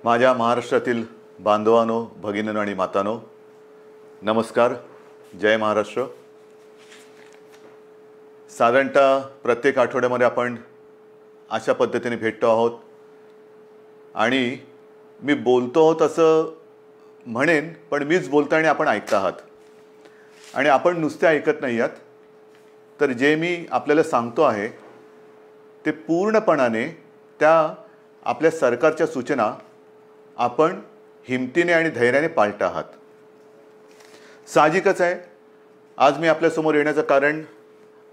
माझ्या महाराष्ट्रातील बांधवांनो, भगिनींनो आणि मातांनो, नमस्कार. जय महाराष्ट्र. साधारणतः प्रत्येक आठवड्यामध्ये आपण अशा पद्धतीने भेटतो आहोत आणि मी बोलतो आहोत असं म्हणेन, पण मीच बोलतो आणि आपण ऐकता आहात. आणि आपण नुसते ऐकत नाही आहात, तर जे मी आपल्याला सांगतो आहे ते पूर्णपणाने त्या आपल्या सरकारच्या सूचना आपण हिमतीने आणि धैर्याने पाळत आहात. साहजिकच आहे, आज मी आपल्यासमोर येण्याचं कारण,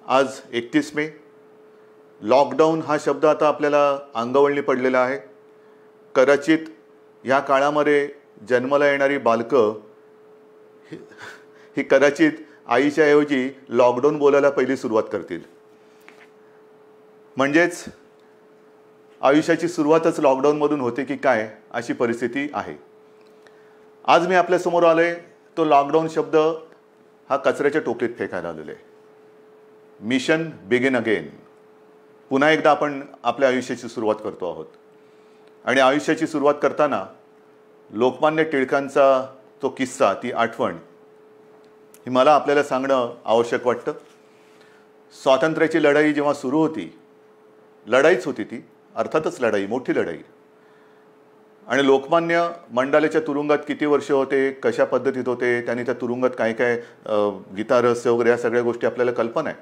आज 31 मे. लॉकडाऊन हा शब्द आता आपल्याला अंगवळणी पडलेला आहे. कदाचित ह्या काळामध्ये जन्माला येणारी बालकं ही कदाचित आईच्या ऐवजी लॉकडाऊन बोलायला पहिली सुरुवात करतील. म्हणजेच आयुष्याची सुरुवातच लॉकडाऊनमधून होते की काय, अशी परिस्थिती आहे. आज मी आपल्यासमोर आलो आहे, तो लॉकडाऊन शब्द हा कचऱ्याच्या टोपलीत फेकायला आलेला आहे. Mission begin again. पुन्हा एकदा आपण आपल्या आयुष्याची सुरुवात करतो आहोत. आणि आयुष्याची सुरुवात करताना लोकमान्य टिळकांचा तो किस्सा, ती आठवण ही मला आपल्याला सांगणं आवश्यक वाटतं. स्वातंत्र्याची लढाई जेव्हा सुरू होती, लढाईच होती ती, अर्थातच लढाई, मोठी लढाई. आणि लोकमान्य मंडालेच्या तुरुंगात किती वर्ष होते, कशा पद्धतीत होते, त्यांनी त्या तुरुंगात काय काय गीता रहस्य वगैरे या सगळ्या गोष्टी आपल्याला कल्पना आहे.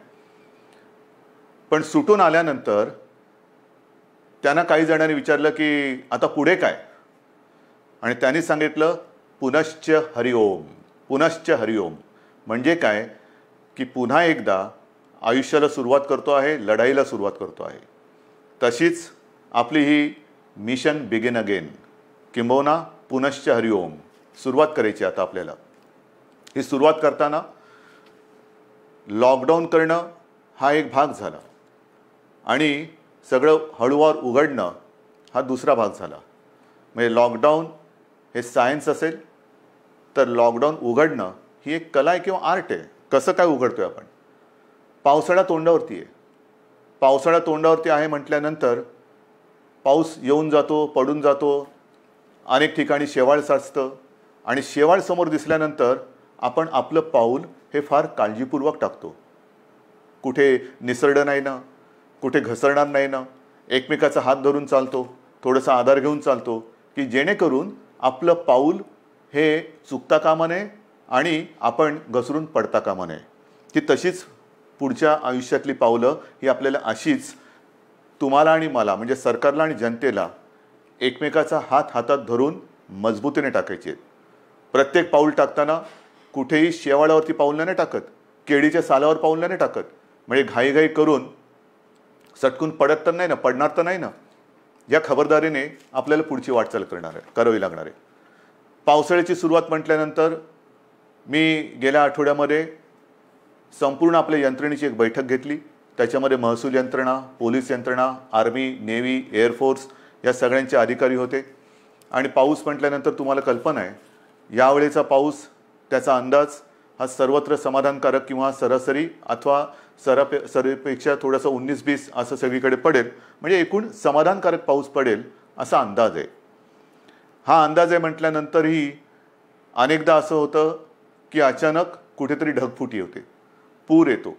पण सुटून आल्यानंतर त्यांना काही जणांनी विचारलं की आता पुढे काय, आणि त्यांनी सांगितलं पुनश्च हरिओम. पुनश्च हरिओम म्हणजे काय की पुन्हा एकदा आयुष्याला सुरुवात करतो आहे, लढाईला सुरुवात करतो आहे. तशीच आपली ही मिशन बिगिन अगेन, किंबहुना पुनश्च हरिओम सुरुवात करायची आता आपल्याला. ही सुरुवात करताना लॉकडाऊन करणं हा एक भाग झाला आणि सगळं हळूवार उघडणं हा दुसरा भाग झाला. म्हणजे लॉकडाऊन हे सायन्स असेल तर लॉकडाऊन उघडणं ही एक कला आहे किंवा आर्ट आहे. कसं काय उघडतोय आपण? पावसाळा तोंडावरती आहे. पावसाळा तोंडावरती आहे म्हटल्यानंतर पाऊस येऊन जातो, पडून जातो, अनेक ठिकाणी शेवाळ साचतं आणि शेवाळ समोर दिसल्यानंतर आपण आपलं पाऊल हे फार काळजीपूर्वक टाकतो. कुठे निसरडं नाही ना, कुठे घसरणार नाही ना, एकमेकाचा हात धरून चालतो, थोडासा आधार घेऊन चालतो की जेणेकरून आपलं पाऊल हे चुकता कामा नये आणि आपण घसरून पडता कामा नये. की तशीच पुढच्या आयुष्यातली पावलं ही आपल्याला अशीच तुम्हाला आणि मला, म्हणजे सरकारला आणि जनतेला, एकमेकाचा हात हातात धरून मजबूतीने टाकायचे आहेत. प्रत्येक पाऊल टाकताना कुठेही शेवाळावरती पाऊल नाही टाकत, केळीच्या सालावर पाऊल नाही टाकत. म्हणजे घाईघाई करून सटकून पडत तर नाही ना, पडणार तर नाही ना, या खबरदारीने आपल्याला पुढची वाटचाल करावी लागणार आहे. पावसाळ्याची सुरुवात म्हटल्यानंतर मी गेल्या आठवड्यामध्ये संपूर्ण आपल्या यंत्रणेची एक बैठक घेतली. त्याच्यामध्ये महसूल यंत्रणा, पोलीस यंत्रणा, आर्मी, नेव्ही, एअरफोर्स या सगळ्यांचे अधिकारी होते. आणि पाऊस म्हटल्यानंतर तुम्हाला कल्पना आहे, यावेळेचा पाऊस, त्याचा अंदाज हा सर्वत्र समाधानकारक किंवा सरासरी अथवा सरीपेक्षा थोडंसं 19-20 असं सगळीकडे पडेल. म्हणजे एकूण समाधानकारक पाऊस पडेल असा अंदाज आहे. हा अंदाज आहे म्हटल्यानंतरही अनेकदा असं होतं की अचानक कुठेतरी ढगफुटी होते, पूर येतो.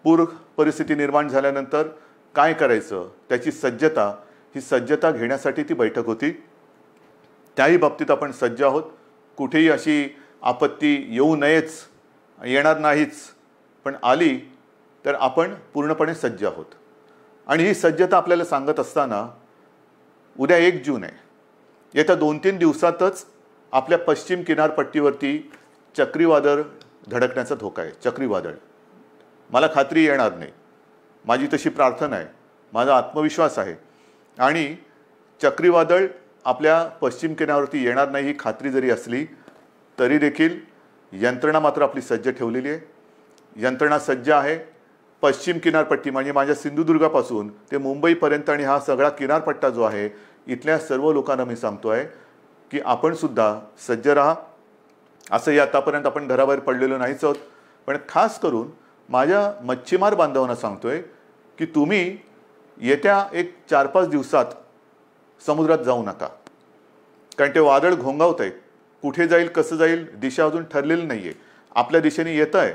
पूर परिस्थिती निर्माण झाल्यानंतर काय करायचं, त्याची सज्जता, ही सज्जता घेण्यासाठी ती बैठक होती. त्याही बाबतीत आपण सज्ज आहोत. कुठेही अशी आपत्ती येऊ नयेच, येणार नाहीच, पण आली तर आपण पूर्णपणे सज्ज आहोत. आणि ही सज्जता आपल्याला सांगत असताना उद्या 1 जून आहे. येत्या 2-3 दिवसातच आपल्या पश्चिम किनारपट्टीवरती चक्रीवादळ धडकण्याचा धोका आहे. चक्रीवादळ, मला खात्री येणार नाही, माझी तशी प्रार्थना आहे, माझा आत्मविश्वास आहे. आणि चक्रीवादळ आपल्या पश्चिम किनाऱ्यावरती येणार नाही ही खात्री जरी असली तरी देखील यंत्रणा मात्र आपली सज्ज ठेवलेली आहे. यंत्रणा सज्ज आहे. पश्चिम किनारपट्टी म्हणजे माझ्या सिंधुदुर्गापासून ते मुंबईपर्यंत आणि हा सगळा किनारपट्टा जो आहे, इथल्या सर्व लोकांना मी सांगतो आहे की आपण सुद्धा सज्ज राहा. असंही आतापर्यंत आपण घराबाहेर पडलेलो नाहीच आहोत, पण खास करून माझ्या मच्छीमार बांधवांना सांगतोय की तुम्ही येत्या एक 4-5 दिवसात समुद्रात जाऊ नका. कारण ते वादळ घोंगावत आहे, कुठे जाईल कसं जाईल दिशा अजून ठरलेली नाही आहे. आपल्या दिशेने येत आहे,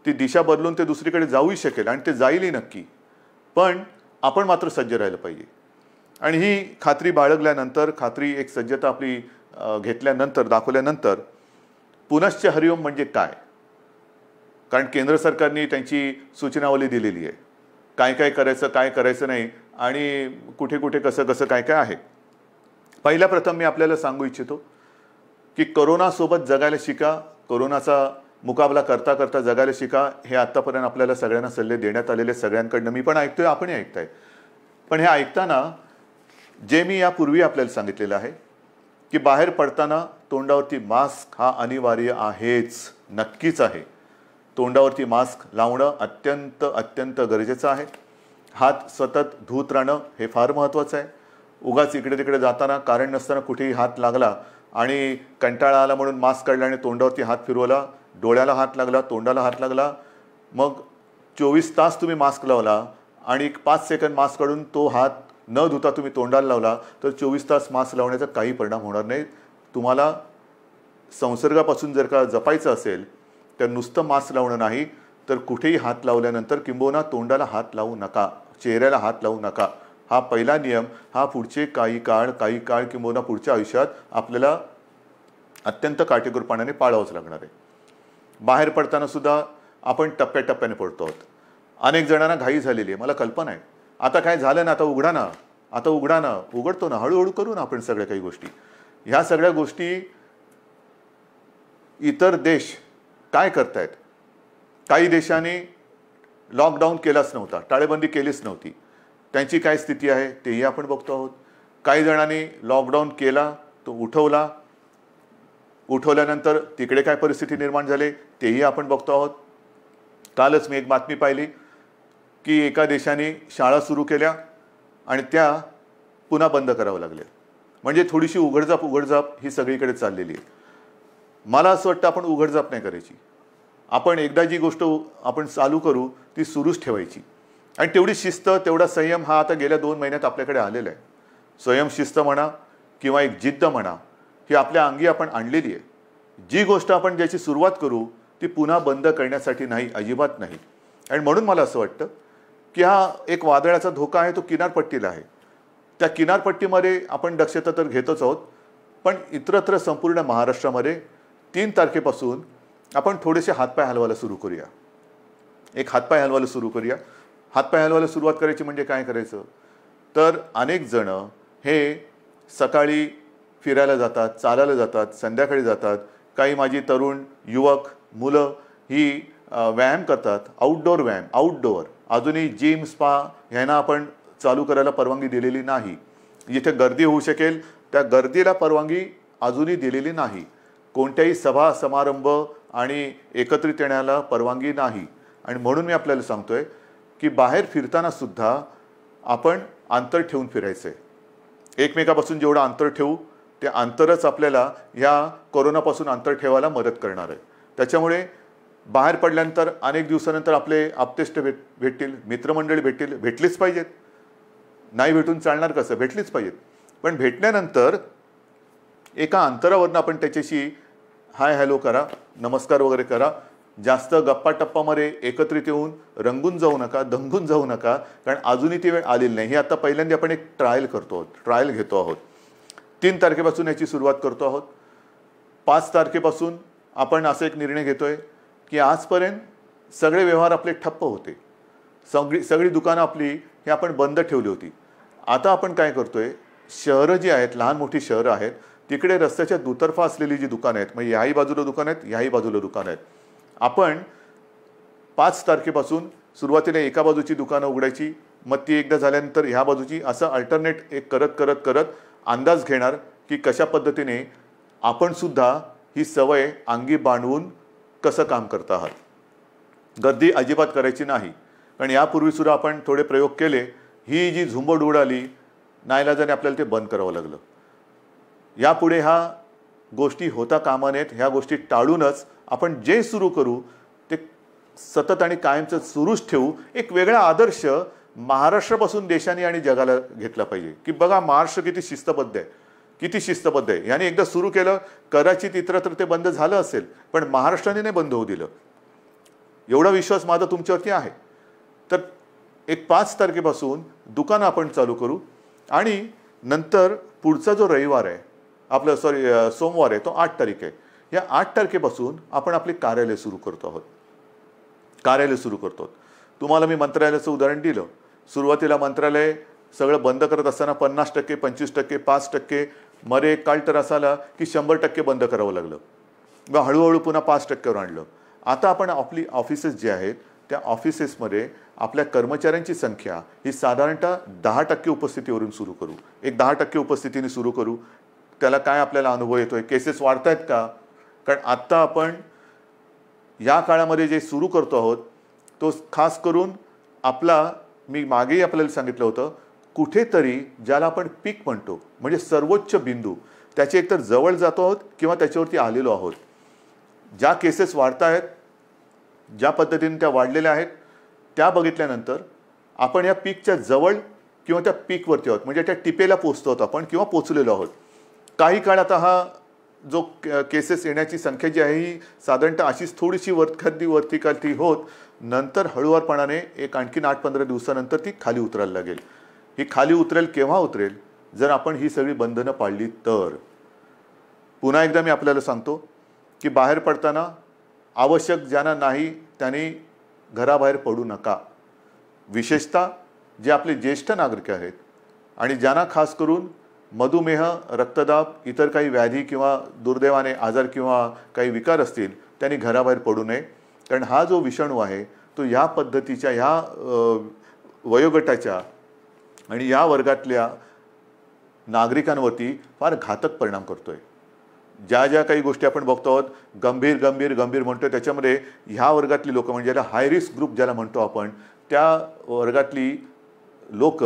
ती दिशा बदलून ते दुसरीकडे जाऊही शकेल आणि ते जाईलही नक्की. पण आपण मात्र सज्ज राहिलं पाहिजे. आणि ही खात्री बाळगल्यानंतर, खात्री एक सज्जता आपली घेतल्यानंतर, दाखवल्यानंतर पुनश्च हरिओम म्हणजे काय, कारण केंद्र सरकारने त्यांची सूचनावली दिलेली आहे, काय काय करायचं काय करायचं नाही आणि कुठे कुठे कसं कसं काय काय आहे. पहिल्या प्रथम मी आपल्याला सांगू इच्छितो की कोरोनासोबत जगायला शिका, कोरोनाचा मुकाबला करता करता जगायला शिका. हे आत्तापर्यंत आपल्याला सगळ्यांना सल्ले देण्यात आलेले, सगळ्यांकडनं मी पण ऐकतोय, आपणही ऐकताय. पण हे ऐकताना जे मी यापूर्वी आपल्याला सांगितलेलं आहे की बाहेर पडताना तोंडावरती मास्क हा अनिवार्य आहेच, नक्कीच आहे. तोंडावरती मास्क लावणं अत्यंत अत्यंत गरजेचं आहे. हात सतत धुत राहणं हे फार महत्त्वाचं आहे. उगाच इकडे तिकडे जाताना कारण नसताना कुठेही हात लागला आणि कंटाळा आला म्हणून मास्क काढला आणि तोंडावरती हात फिरवला, डोळ्याला हात लागला, तोंडाला हात लागला, मग 24 तास तुम्ही मास्क लावला आणि 5 सेकंद मास्क काढून तो हात न धुता तुम्ही तोंडाला लावला तर 24 तास मास्क लावण्याचा काही परिणाम होणार नाही. तुम्हाला संसर्गापासून जर का जपायचं असेल तर नुसतं मास्क लावणं नाही, तर कुठेही हात लावल्यानंतर किंबहुना तोंडाला हात लावू नका, चेहऱ्याला हात लावू नका. हा पहिला नियम हा पुढचे काही काळ किंबहुना पुढच्या आयुष्यात आपल्याला अत्यंत काटेकोरपणाने पाळावंच लागणार आहे. बाहेर पडताना सुद्धा आपण टप्प्याटप्प्याने पडतो आहोत. अनेक जणांना घाई झालेली आहे, मला कल्पना आहे. आता काय झालं ना, आता उघडा ना, आता उघडा ना, उघडतो ना, हळूहळू करू ना आपण सगळ्या काही गोष्टी. ह्या सगळ्या गोष्टी इतर देश काय करतायत, काही देशांनी लॉकडाऊन केलाच नव्हता, टाळेबंदी केलीच नव्हती, त्यांची काय स्थिती आहे तेही आपण बघतो आहोत. काही जणांनी लॉकडाऊन केला, तो उठवल्यानंतर तिकडे काय परिस्थिती निर्माण झाली तेही आपण बघतो आहोत. कालच मी एक बातमी पाहिली की एका देशाने शाळा सुरू केल्या आणि त्या पुन्हा बंद करावं लागल्या. म्हणजे थोडीशी उघडझाप ही सगळीकडे चाललेली आहे. मला असं वाटतं आपण उघडझाप नाही करायची. आपण एकदा जी गोष्ट आपण चालू करू ती सुरूच ठेवायची. आणि तेवढी शिस्त, तेवढा संयम हा आता गेल्या 2 महिन्यात आपल्याकडे आलेला आहे. स्वयंशिस्त म्हणा किंवा एक जिद्द म्हणा, ही आपल्या अंगी आपण आणलेली आहे. जी गोष्ट आपण ज्याची सुरुवात करू ती पुन्हा बंद करण्यासाठी नाही, अजिबात नाही. आणि म्हणून मला असं वाटतं की हा एक वादळाचा धोका आहे, तो किनारपट्टीला आहे. त्या किनारपट्टीमध्ये आपण दक्षता तर घेतोच आहोत, पण इतरत्र संपूर्ण महाराष्ट्रामध्ये 3 तारखेपासून आपण थोडेसे हातपाय हलवायला सुरू करूया. एक हातपाय हलवायला सुरू करूया. हातपाय हलवायला सुरुवात करायची म्हणजे काय करायचं, तर अनेक जण हे सकाळी फिरायला जातात, चालायला जातात, संध्याकाळी जातात. काही माझी तरुण युवक मुलं ही व्यायाम करतात, आउटडोअर व्यायाम. आउटडोअर अजूनही जिम, स्पा ह्यांना आपण चालू करायला परवानगी दिलेली नाही. जिथे गर्दी होऊ शकेल त्या गर्दीला परवानगी अजूनही दिलेली नाही. कोणत्याही सभा समारंभ आणि एकत्रित येण्याला परवानगी नाही. आणि म्हणून मी आपल्याला सांगतोय की बाहेर फिरताना सुद्धा आपण अंतर ठेवून फिरायचं आहे. एकमेकापासून जेवढं अंतर ठेवू ते अंतरच आपल्याला ह्या कोरोनापासून अंतर ठेवायला मदत करणार आहे. त्याच्यामुळे बाहेर पडल्यानंतर अनेक दिवसानंतर आपले आप्तेष्ट भेटतील, मित्रमंडळी भेटलीच पाहिजेत. नाही भेटून चालणार कसं, भेटलीच पाहिजेत. पण भेटल्यानंतर एका अंतरावरून आपण त्याच्याशी हाय हॅलो करा, नमस्कार वगैरे करा. जास्त गप्पा टप्पामध्ये एकत्रित येऊन रंगून जाऊ नका, दंगून जाऊ नका, कारण अजूनही ती वेळ आलेली नाही. ही आता पहिल्यांदा आपण एक ट्रायल घेतो आहोत. 3 तारखेपासून याची सुरुवात करतो आहोत. 5 तारखेपासून आपण असा एक निर्णय घेतोय की आजपर्यंत सगळे व्यवहार आपले ठप्प होते, सगळी दुकानं आपली ही आपण बंद ठेवली होती. आता आपण काय करतोय, शहरं जी आहेत, लहान मोठी शहरं आहेत, तिकडे रस्त्याच्या दुतर्फा असलेली जी दुकानं आहेत, म्हणजे याही बाजूला दुकानं आहेत, याही बाजूला दुकानं आहेत, आपण 5 तारखेपासून सुरुवातीला एका बाजूची दुकानं उघडायची, मग ती एकदा झाल्यानंतर ह्या बाजूची, असं अल्टरनेट एक करत अंदाज घेणार की कशा पद्धतीने आपण सुद्धा ही सवय अंगी बांधवून कसं काम करत आहात. गर्दी अजिबात करायची नाही, कारण यापूर्वी सुद्धा आपण थोडे प्रयोग केले. ही जी झुंबड उडाली, नाईलाजाने आपल्याला ते बंद करावं लागलं. यापुढे ह्या गोष्टी होता कामा नयेत. ह्या गोष्टी टाळूनच आपण जे सुरू करू ते सतत आणि कायमचं सुरूच ठेवू. एक वेगळा आदर्श महाराष्ट्रापासून देशाने आणि जगाला घेतला पाहिजे की बघा महाराष्ट्र किती शिस्तबद्ध आहे. किती शिस्तबद्ध आहे. याने एकदा सुरू केलं, कदाचित इतरत्र ते बंद झालं असेल, पण महाराष्ट्राने नाही बंद होऊ दिलं. एवढा विश्वास माझा तुमच्यावरती आहे. तर एक 5 तारखेपासून दुकानं आपण चालू करू आणि नंतर पुढचा जो रविवार आहे आपलं सोमवार आहे तो 8 तारीख आहे. या 8 तारखेपासून आपण आपले कार्यालय सुरू करतो आहोत. कार्यालय सुरू करतो. तुम्हाला मी मंत्रालयाचं उदाहरण दिलं. सुरुवातीला मंत्रालय सगळं बंद करत असताना 50%, 25%, 5%, मध्ये एक काळ तर असा आला की 100% बंद करावं लागलं. मग हळूहळू पुन्हा 5%वर आणलं. आता आपण आपली ऑफिसेस जे आहेत त्या ऑफिसेसमध्ये आपल्या कर्मचाऱ्यांची संख्या ही साधारणतः 10% उपस्थितीवरून सुरू करू. एक 10% उपस्थितीने सुरू करू. त्याला काय आपल्याला अनुभव येतोय? केसेस वाढत आहेत का? कारण आत्ता आपण या काळामध्ये जे सुरू करतो आहोत तो खास करून आपला, मी मागेही आपल्याला सांगितलं होतं, कुठेतरी ज्याला आपण पीक म्हणतो म्हणजे सर्वोच्च बिंदू, त्याच्या एकतर जवळ जातो आहोत किंवा त्याच्यावरती आलेलो आहोत. ज्या केसेस वाढत आहेत, ज्या पद्धतीने त्या वाढलेल्या आहेत त्या बघितल्यानंतर आपण या पीकच्या जवळ किंवा त्या पीकवरती आहोत, म्हणजे त्या टिपेला पोचतो आहोत आपण किंवा पोचलेलो आहोत. काही काळ आता हा जो केसेस येण्याची संख्या जी आहे ही साधारणतः अशीच थोडीशी वरती खाली होत नंतर हळूवारपणाने एक आणखीन 8-15 दिवसानंतर ती खाली उतरायला लागेल. ही खाली उतरेल केव्हा उतरेल? जर आपण ही सगळी बंधनं पाळली तर. पुन्हा एकदा मी आपल्याला सांगतो की बाहेर पडताना आवश्यक ज्यांना नाही त्यांनी घराबाहेर पडू नका. विशेषतः जे आपले ज्येष्ठ नागरिक आहेत आणि ज्यांना खास करून मधुमेह, रक्तदाब, इतर काही व्याधी किंवा दुर्दैवाने आजार किंवा काही विकार असतील त्यांनी घराबाहेर पडू नये. कारण हा जो विषाणू आहे तो ह्या पद्धतीच्या ह्या वयोगटाच्या आणि या वर्गातल्या नागरिकांवरती फार घातक परिणाम करतोय. ज्या ज्या काही गोष्टी आपण बघतो आहोत गंभीर गंभीर गंभीर म्हणतोय त्याच्यामध्ये ह्या वर्गातली लोक म्हणजे ज्याला हाय रिस्क ग्रुप ज्याला म्हणतो आपण त्या वर्गातली लोक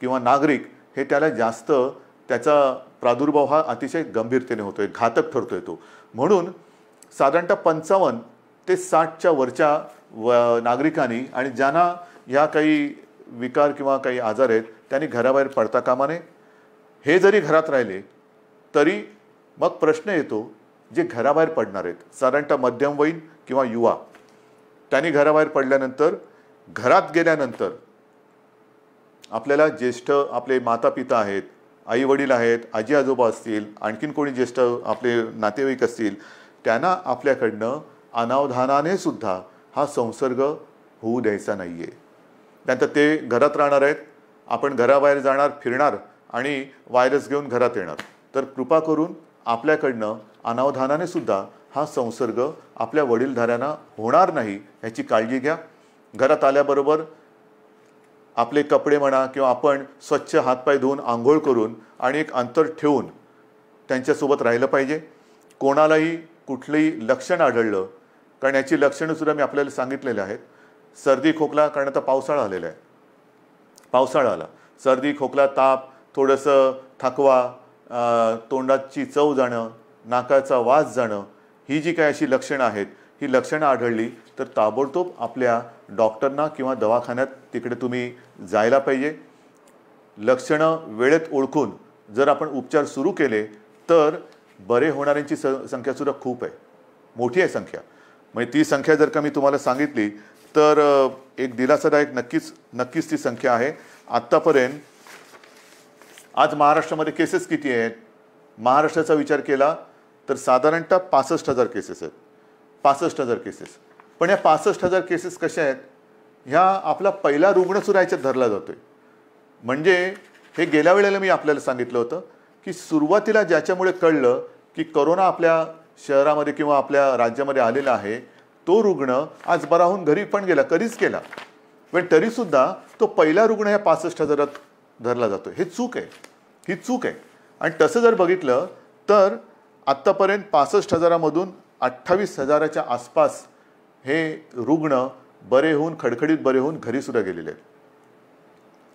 किंवा नागरिक हे त्याला जास्त त्याचा प्रादुर्भाव हा अतिशय गंभीरतेने होतोय, घातक ठरतोय तो. म्हणून साधारणतः 55 ते 60च्या वरच्या नागरिकांनी आणि ज्यांना ह्या काही विकार किंवा काही आजार आहेत त्यांनी घराबाहेर पडता कामा नये. हे जरी घरात राहिले तरी मग प्रश्न येतो जे घराबाहेर पडणार आहेत साधारणतः मध्यमवयीन किंवा युवा, त्यांनी घराबाहेर पडल्यानंतर घरात गेल्यानंतर आपल्याला ज्येष्ठ आपले माता पिता आहेत, आई वडील आहेत, आजी आजोबा असतील, आणखीन कोणी ज्येष्ठ आपले नातेवाईक असतील, त्यांना आपल्याकडनं अनावधानाने सुद्धा हा संसर्ग होऊ द्यायचा नाही आहे. त्यानंतर ते घरात राहणार आहेत, आपण घराबाहेर जाणार, फिरणार आणि व्हायरस घेऊन घरात येणार. तर कृपा करून आपल्याकडनं अनावधानाने सुद्धा हा संसर्ग आपल्या वडीलधाऱ्यांना होणार नाही ह्याची काळजी घ्या. घरात आल्याबरोबर आपले कपडे म्हणा किंवा आपण स्वच्छ हातपाय धुवून आंघोळ करून आणि एक अंतर ठेवून त्यांच्यासोबत राहिलं पाहिजे. कोणालाही कुठलंही लक्षण आढळलं, कारण याची लक्षणंसुद्धा मी आपल्याला सांगितलेले आहेत. सर्दी खोकला, कारण आता पावसाळा आलेला आहे, पावसाळा आला, सर्दी खोकला ताप, थोडंसं थकवा, तोंडाची चव जाणं, नाकाचा वास जाणं, ही जी काही अशी लक्षणं आहेत ही लक्षणं आढळली तर ताबडतोब आपल्या डॉक्टरना किंवा दवाखान्यात तिकडे तुम्ही जायला पाहिजे. लक्षणं वेळेत ओळखून जर आपण उपचार सुरू केले तर बरे होणाऱ्यांची संख्यासुद्धा खूप आहे, मोठी आहे संख्या. म्हणजे ती संख्या जर का मी तुम्हाला सांगितली तर एक दिलासादायक नक्कीच ती संख्या आहे. आत्तापर्यंत आज महाराष्ट्रामध्ये केसेस किती आहेत? महाराष्ट्राचा विचार केला तर साधारणतः 65,000 केसेस आहेत. 65,000 केसेस. पण या 65,000 केसेस कशा आहेत? ह्या आपला पहिला रुग्णसुद्धा याच्यात धरला जातोय. म्हणजे हे गेल्या वेळेला मी आपल्याला सांगितलं होतं की सुरुवातीला ज्याच्यामुळे कळलं की कोरोना आपल्या शहरामध्ये किंवा आपल्या राज्यामध्ये आलेला आहे तो रुग्ण आज बरा होऊन घरी पण गेला, कधीच गेला, पण तरीसुद्धा तो पहिला रुग्ण ह्या 65,000 धरला जातो. हे चूक आहे, ही चूक आहे. आणि तसं जर बघितलं तर आत्तापर्यंत 65,000मधून 28,000च्या आसपास हे रुग्ण बरे होऊन खडखडीत बरे होऊन घरीसुद्धा गेलेले आहेत.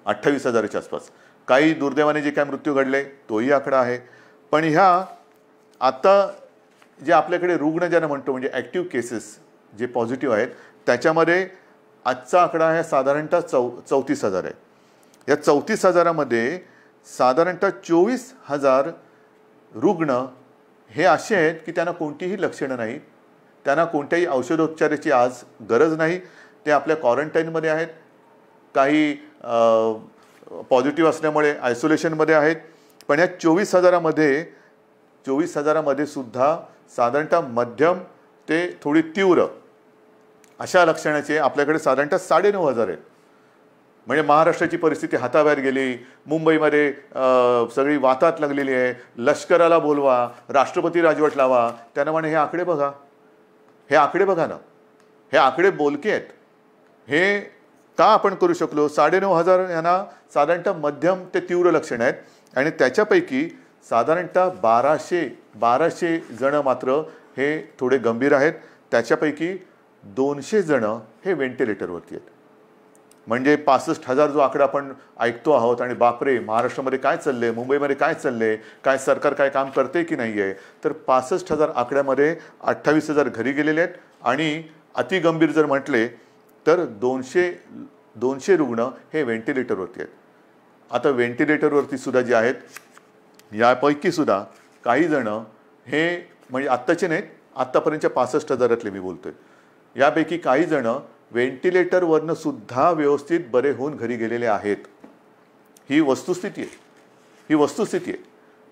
28,000च्या आसपास. काही दुर्दैवाने जे काय मृत्यू घडले तोही आकडा आहे. पण ह्या आता जे आपल्याकडे रुग्ण ज्यांना म्हणतो म्हणजे ॲक्टिव्ह केसेस जे पॉझिटिव्ह आहेत त्याच्यामध्ये आजचा आकडा आहे साधारणतः 34,000 आहे. या 34,000मध्ये साधारणतः 24,000 रुग्ण हे असे आहेत की त्यांना कोणतीही लक्षणं नाही, त्यांना कोणत्याही औषधोपचाराची आज गरज नाही, ते आपल्या क्वारंटाईनमध्ये आहेत, काही पॉझिटिव्ह असल्यामुळे आयसोलेशनमध्ये आहेत. पण या 24,000मध्ये सुद्धा साधारणतः मध्यम ते थोडी तीव्र अशा लक्षणाचे आपल्याकडे साधारणतः 9,500 आहेत. म्हणजे महाराष्ट्राची परिस्थिती हाताबाहेर गेली, मुंबईमध्ये सगळी वातात लागलेली आहे, लष्कराला बोलवा, राष्ट्रपती राजवट लावा. त्यांना म्हणे हे आकडे बघा, हे आकडे बघा ना, हे आकडे बोलके आहेत. हे का आपण करू शकलो? 9,500 यांना साधारणतः मध्यम ते तीव्र लक्षणं आहेत आणि त्याच्यापैकी साधारणतः 1200 जण मात्र हे थोडे गंभीर आहेत. त्याच्यापैकी 200 जण हे व्हेंटिलेटरवरती आहेत. म्हणजे 65,000 जो आकडा आपण ऐकतो आहोत आणि बापरे महाराष्ट्रामध्ये काय चाललंय, मुंबईमध्ये काय चाललंय, काय सरकार काय काम करते की नाही आहे, तर 65,000 आकड्यामध्ये 28,000 घरी गेलेले आहेत आणि अतिगंभीर जर म्हटले तर 200 रुग्ण हे व्हेंटिलेटरवरती आहेत. आता व्हेंटिलेटरवरती सुद्धा जे आहेत यापैकी सुद्धा काही जण हे म्हणजे आत्ताचे नाहीत, आत्तापर्यंतच्या 65,000 मी बोलतोय, यापैकी काही जण व्हेंटिलेटरवरनं सुद्धा व्यवस्थित बरे होऊन घरी गेलेले आहेत. ही वस्तुस्थिती आहे.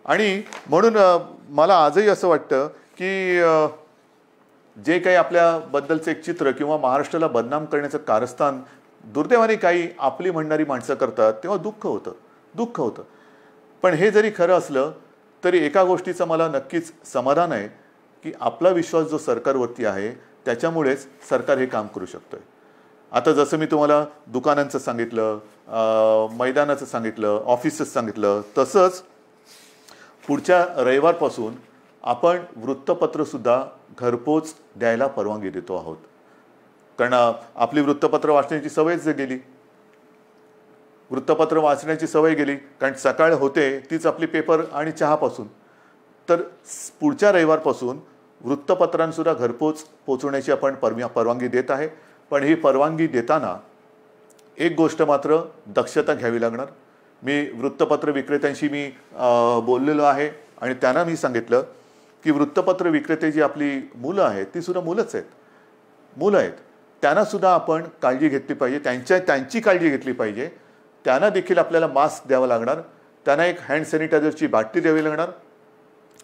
आणि म्हणून मला आजही असं वाटतं की जे काही आपल्याबद्दलचं एक चित्र किंवा महाराष्ट्राला बदनाम करण्याचं कारस्थान दुर्दैवाने काही आपली म्हणणारी माणसं करतात तेव्हा दुःख होतं. पण हे जरी खरं असलं तरी एका गोष्टीचं मला नक्कीच समाधान आहे की आपला विश्वास जो सरकारवरती आहे त्याच्यामुळेच सरकार हे काम करू शकतोय. आता जसं मी तुम्हाला दुकानांचं सांगितलं, मैदानाचं सांगितलं, ऑफिसेस सांगितलं, तसंच पुढच्या रविवारपासून आपण वृत्तपत्रसुद्धा घरपोच द्यायला परवानगी देतो आहोत. कारण आपली वृत्तपत्र वाचण्याची सवयच गेली. वृत्तपत्र वाचण्याची सवय गेली कारण सकाळ होते तीच आपली पेपर आणि चहापासून. तर पुढच्या रविवारपासून वृत्तपत्रांसुद्धा घरपोच पोचवण्याची आपण परवानगी देत आहे. पण ही परवानगी देताना एक गोष्ट मात्र दक्षता घ्यावी लागणार. मी वृत्तपत्र विक्रेत्यांशी बोललेलो आहे आणि त्यांना मी सांगितलं की वृत्तपत्र विक्रेते जी आपली मुलं आहेत ती सुद्धा मुलं आहेत, त्यांना सुद्धा आपण काळजी घेतली पाहिजे, त्यांची काळजी घेतली पाहिजे. त्यांना देखील आपल्याला मास्क द्यावा लागणार, त्यांना एक हँड सॅनिटायझरची बाटली द्यावी लागणार.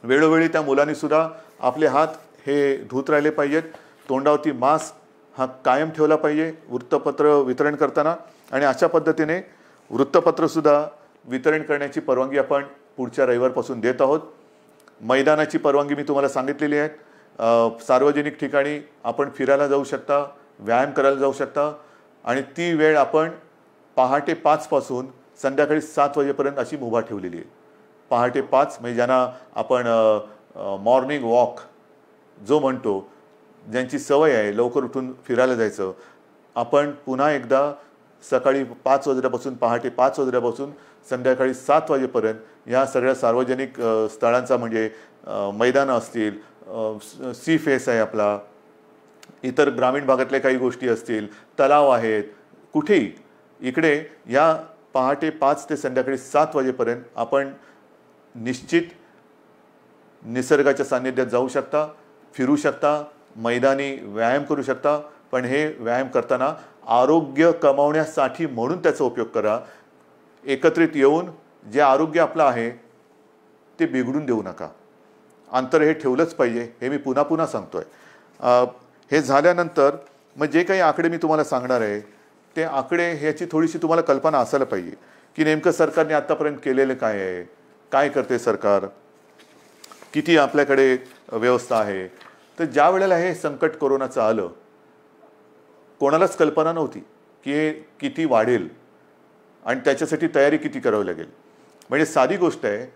वेळोवेळी त्या मुलांनी सुद्धा आपले हात हे धुत राहिले पाहिजेत. तोंडावरती मास्क हा कायम ठेवला पाहिजे वृत्तपत्र वितरण करताना. आणि अशा पद्धतीने वृत्तपत्रसुद्धा वितरण करण्याची परवानगी आपण पुढच्या रविवारपासून देत आहोत. मैदानाची परवानगी मी तुम्हाला सांगितलेली आहे. सार्वजनिक ठिकाणी आपण फिरायला जाऊ शकता, व्यायाम करायला जाऊ शकता आणि ती वेळ आपण पहाटे 5 पासून संध्याकाळी 7 वाजेपर्यंत अशी मुभा ठेवलेली आहे. पहाटे 5 म्हणजे ज्यांना आपण मॉर्निंग वॉक जो म्हणतो, ज्यांची सवय आहे लवकर उठून फिरायला जायचं, आपण पुन्हा एकदा सकाळी 5 वाजल्यापासून पहाटे 5 वाजल्यापासून संध्याकाळी 7 वाजेपर्यंत ह्या सगळ्या सार्वजनिक स्थळांचा म्हणजे मैदानं असतील, सी फेस आहे आपला, इतर ग्रामीण भागातल्या काही गोष्टी असतील, तलाव आहेत, कुठेही इकडे या पहाटे 5 ते संध्याकाळी 7 वाजेपर्यंत आपण निश्चित निसर्गाच्या सान्निध्यात जाऊ शकता, फिरू शकता, मैदानी व्यायाम करू शकता. पण हे व्यायाम करताना आरोग्य कमावण्यासाठी म्हणून त्याचा उपयोग करा. एकत्रित येऊन जे आरोग्य आपलं आहे ते बिघडून देऊ नका. अंतर हे ठेवलंच पाहिजे, हे मी पुन्हा सांगतोय. हे झाल्यानंतर मग जे काही आकडे मी तुम्हाला सांगणार आहे ते आकडे ह्याची थोडीशी तुम्हाला कल्पना असायला पाहिजे की नेमकं सरकारने आत्तापर्यंत केलेलं काय आहे, काय करते सरकार, किती आपल्याकडे व्यवस्था आहे. तर ज्या वेळेला हे संकट कोरोनाचं आलं कोणालाच कल्पना नव्हती की हे किती वाढेल आणि त्याच्यासाठी तयारी किती करावी लागेल. म्हणजे साधी गोष्ट आहे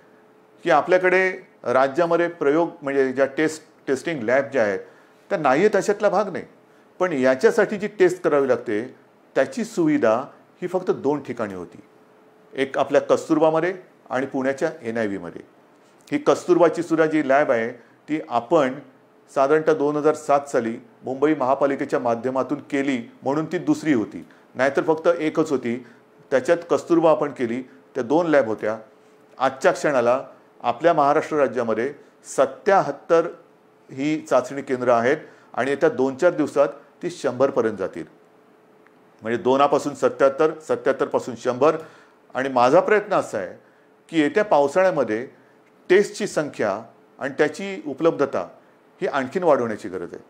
की आपल्याकडे राज्यामध्ये प्रयोग म्हणजे ज्या टेस्टिंग लॅब ज्या आहेत त्या नाही आहेत अशातला भाग नाही. पण याच्यासाठी जी टेस्ट करावी लागते त्याची सुविधा ही फक्त 2 ठिकाणी होती. एक आपल्या कस्तुरबामध्ये आणि पुण्याच्या NIVमध्ये. ही कस्तुरबाची सुद्धा जी लॅब आहे ती आपण साधारणतः 2007 साली मुंबई महापालिकेच्या माध्यमातून केली म्हणून ती दुसरी होती, नाहीतर फक्त एकच होती. त्याच्यात कस्तुरबा आपण केली, त्या 2 लॅब होत्या. आजच्या क्षणाला आपल्या महाराष्ट्र राज्यामध्ये 77 ही चाचणी केंद्र आहेत आणि येत्या 2-4 दिवसात ती 100 पर्यंत जातील. म्हणजे 2पासून 77, 77 पासून 100. आणि माझा प्रयत्न असा आहे की येत्या पावसाळ्यामध्ये टेस्टची संख्या आणि त्याची उपलब्धता ही आणखीन वाढवण्याची गरज आहे.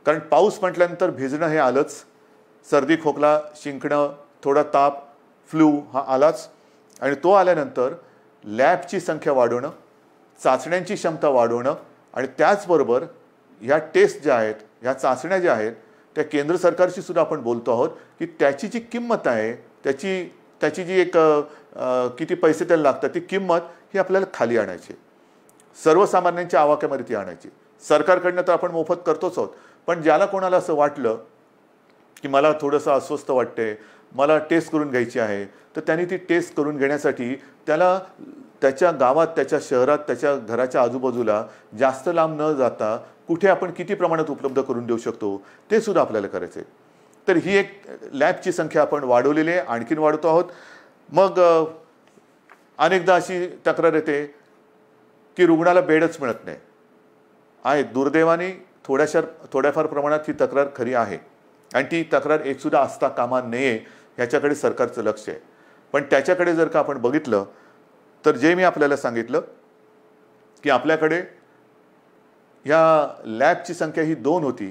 कारण पाऊस म्हटल्यानंतर भिजणं हे आलंच, सर्दी खोकला शिंकणं, थोडा ताप, फ्लू हा आलाच. आणि तो आल्यानंतर लॅबची संख्या वाढवणं, चाचण्यांची क्षमता वाढवणं आणि त्याचबरोबर ह्या टेस्ट ज्या आहेत, ह्या चाचण्या ज्या आहेत, त्या केंद्र सरकारशी सुद्धा आपण बोलतो आहोत की त्याची जी किंमत आहे, त्याची जी एक किती पैसे त्याला लागतात ती किंमत ही आपल्याला खाली आणायची, सर्वसामान्यांच्या आवाक्यामध्ये ती आणायची. सरकारकडनं तर आपण मोफत करतोच आहोत, पण ज्याला कोणाला असं वाटलं की मला थोडंसं अस्वस्थ वाटते, मला टेस्ट करून घ्यायची आहे, तर त्यांनी ती टेस्ट करून घेण्यासाठी त्याला त्याच्या गावात, त्याच्या शहरात, त्याच्या घराच्या आजूबाजूला जास्त लांब न जाता कुठे आपण किती प्रमाणात उपलब्ध करून देऊ शकतो ते सुद्धा आपल्याला करायचं आहे. तर ही एक लॅबची संख्या आपण वाढवलेली आहे, आणखीन वाढवतो आहोत. मग अनेकदा अशी तक्रार येते की रुग्णाला बेडच मिळत नाही आहे. दुर्दैवाने थोड्याफार प्रमाणात ही तक्रार खरी आहे आणि ती तक्रार एकसुद्धा असता कामा नये ह्याच्याकडे सरकारचं लक्ष आहे. पण त्याच्याकडे जर का आपण बघितलं तर जे मी आपल्याला सांगितलं की आपल्याकडे ह्या लॅबची संख्या ही 2 होती,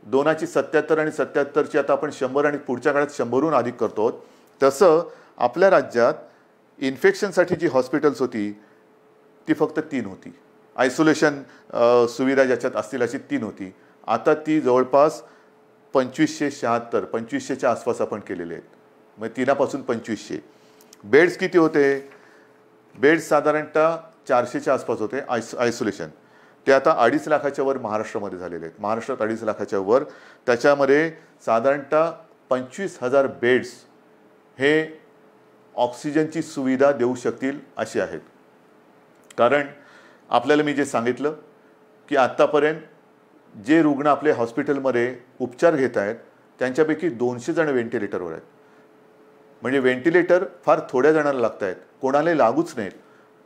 2ची 77 आणि 77ची आता आपण 100 आणि पुढच्या काळात 100हून अधिक करतो. तसं आपल्या राज्यात इन्फेक्शनसाठी जी हॉस्पिटल्स होती ती फक्त 3 होती. आयसोलेशन सुविधा ज्याच्यात असतील अशी 3 होती. आता ती जवळपास 2576, 2500च्या आसपास आपण केलेले आहेत. मग 3पासून 2500. बेड्स किती होते? बेड्स साधारणतः 400च्या आसपास होते आयसोलेशन. ते आता 2.5 लाखाच्या वर महाराष्ट्रामध्ये झालेले आहेत. महाराष्ट्रात 2.5 लाखाच्या वर. त्याच्यामध्ये साधारणतः 25,000 बेड्स हे ऑक्सिजनची सुविधा देऊ शकतील असे आहेत. कारण आपल्याला मी जे सांगितलं की आत्तापर्यंत जे रुग्ण आपले हॉस्पिटलमध्ये उपचार घेत आहेत त्यांच्यापैकी 200 जण व्हेंटिलेटरवर आहेत. म्हणजे व्हेंटिलेटर फार थोड्या जणांना लागत आहेत, कोणालाही लागूच नाहीत,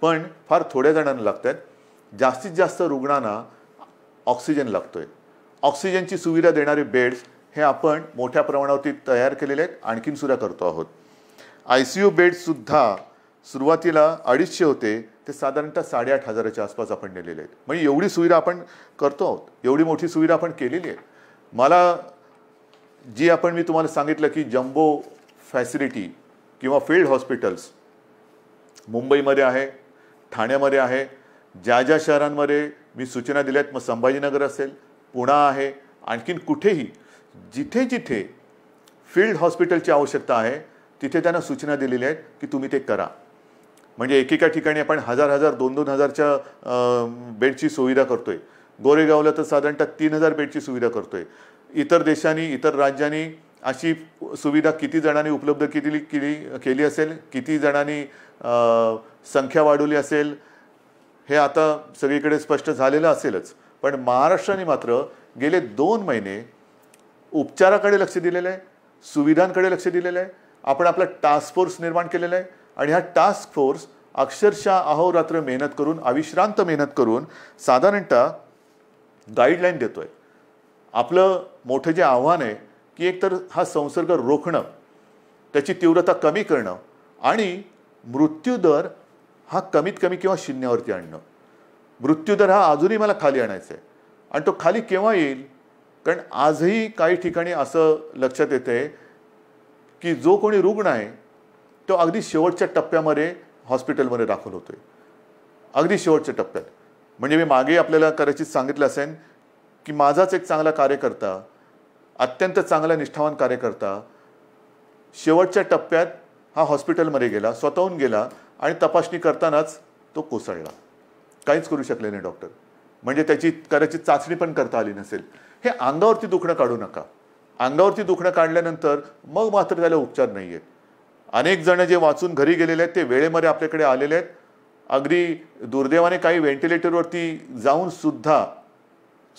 पण फार थोड्या जणांना लागत आहेत. जास्तीत जास्त रुग्णांना ऑक्सिजन लागतोय. ऑक्सिजनची सुविधा देणारे बेड्स हे आपण मोठ्या प्रमाणावरती तयार केलेले आहेत, आणखीन सुद्धा करतो आहोत. ICU बेड्ससुद्धा सुरुवातीला 250 होते, ते साधारणतः 8,500च्या आसपास आपण नेलेले आहेत. म्हणजे एवढी सुविधा आपण करतो आहोत, एवढी मोठी सुविधा आपण केलेली आहे. मला मी तुम्हाला सांगितलं की जम्बो फॅसिलिटी किंवा फील्ड हॉस्पिटल्स मुंबईमध्ये आहे, ठाण्यामध्ये आहे, ज्या शहरांमध्ये मी सूचना दिल्यात, मग संभाजीनगर असेल, पुणे आहे, आणखीन कुठेही जिथे जिथे फील्ड हॉस्पिटलची आवश्यकता आहे तिथे त्यांना सूचना दिलेल्या आहेत की तुम्ही ते करा. म्हणजे एकेका ठिकाणी आपण 1,000, 2,000च्या बेडची सुविधा करतोय. गोरेगावला तर साधारणतः 3,000 बेडची सुविधा करतोय. इतर देशांनी, इतर राज्यांनी अशी सुविधा किती जणांनी उपलब्ध केली असेल, किती जणांनी संख्या वाढवली असेल हे आता सगळीकडे स्पष्ट झालेलं असेलच. पण महाराष्ट्राने मात्र गेले 2 महिने उपचाराकडे लक्ष दिलेलं आहे, सुविधांकडे लक्ष दिलेलं आहे. आपण आपला टास्क फोर्स निर्माण केलेला आहे आणि हा टास्क फोर्स अक्षरशः अहोरात्र मेहनत करून, अविश्रांत मेहनत करून साधारणतः गाईडलाईन देतोय. आपलं मोठं जे आव्हान आहे की एकतर हा संसर्ग रोखणं, त्याची तीव्रता कमी करणं आणि मृत्यूदर हा कमीत कमी किंवा शून्यावरती आणणं. मृत्यूदर हा अजूनही मला खाली आणायचा आहे आणि तो खाली केव्हा येईल? कारण आजही काही ठिकाणी असं लक्षात येते की जो कोणी रुग्ण आहे तो अगदी शेवटच्या टप्प्यामध्ये हॉस्पिटलमध्ये दाखल होतोय, अगदी शेवटच्या टप्प्यात. म्हणजे मी मागे आपल्याला कदाचित सांगितलं असेल की माझाच एक चांगला कार्यकर्ता, अत्यंत चांगला निष्ठावान कार्यकर्ता शेवटच्या टप्प्यात हा हॉस्पिटलमध्ये गेला, स्वतःहून गेला आणि तपासणी करतानाच तो कोसळला. काहीच करू शकले नाही डॉक्टर. म्हणजे त्याची कदाचित चाचणी पण करता आली नसेल. हे अंगावरती दुखणं काढू नका. अंगावरती दुखणं काढल्यानंतर मग मात्र त्याला उपचार नाही आहेत. अनेक जण जे वाचून घरी गेलेले आहेत ते वेळेमध्ये आपल्याकडे आलेले आहेत. अगदी दुर्दैवाने काही व्हेंटिलेटरवरती जाऊन सुद्धा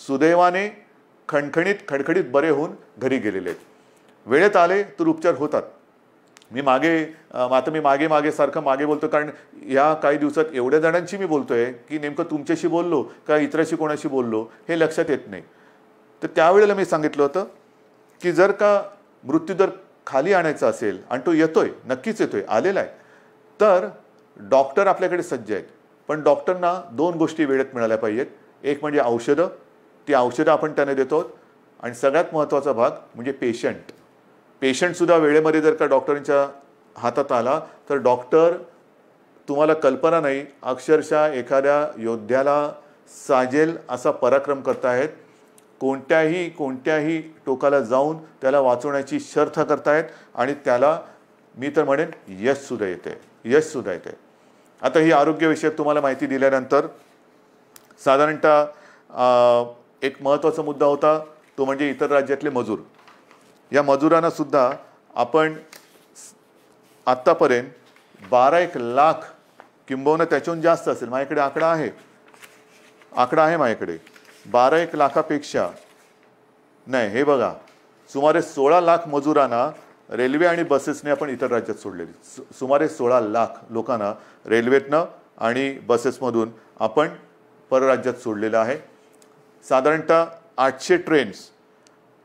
सुदैवाने खडखडीत बरे होऊन घरी गेलेले आहेत. वेळेत आले तर उपचार होतात. आता मी मागे सारखं मागे बोलतो, कारण या काही दिवसात एवढ्या जणांशी मी बोलतोय की नेमकं तुमच्याशी बोललो का इतराशी कोणाशी बोललो हे लक्षात येत नाही. तर त्यावेळेला मी सांगितलं होतं की जर का मृत्यूदर खाली आणायचा असेल, आणि तो येतोय, नक्कीच येतोय, आलेला आहे, तर डॉक्टर आपल्याकडे सज्ज आहेत. पण डॉक्टरना 2 गोष्टी वेळेत मिळाल्या पाहिजेत. एक म्हणजे औषधं, ती औषधं आपण त्यांना देतो, आणि सगळ्यात महत्त्वाचा भाग म्हणजे पेशंटसुद्धा वेळेमध्ये जर का डॉक्टरांच्या हातात आला तर डॉक्टर, तुम्हाला कल्पना नाही, अक्षरशः एखाद्या योद्ध्याला साजेल असा पराक्रम करतायत. कोणत्याही टोकाला जाऊन त्याला वाचवण्याची शर्थ करतायत, आणि त्याला मी तर म्हणेन यशसुद्धा येते. आता ही आरोग्यविषयक तुम्हाला माहिती दिल्यानंतर साधारणतः एक महत्त्वाचा मुद्दा होता, तो म्हणजे इतर राज्यातले मजूर. या मजुरांना सुद्धा आपण आत्तापर्यंत 12-1 लाख, किंबहुना त्याच्याहून जास्त असेल, माझ्याकडे आकडा आहे माझ्याकडे, 12-1 लाखापेक्षा नाही, हे बघा, सुमारे 16 लाख मजुरांना रेल्वे आणि बसेसने आपण इतर राज्यात सोडलेली. सुमारे 16 लाख लोकांना रेल्वेतनं आणि बसेसमधून आपण परराज्यात सोडलेलं आहे. साधारणतः 800 ट्रेन्स,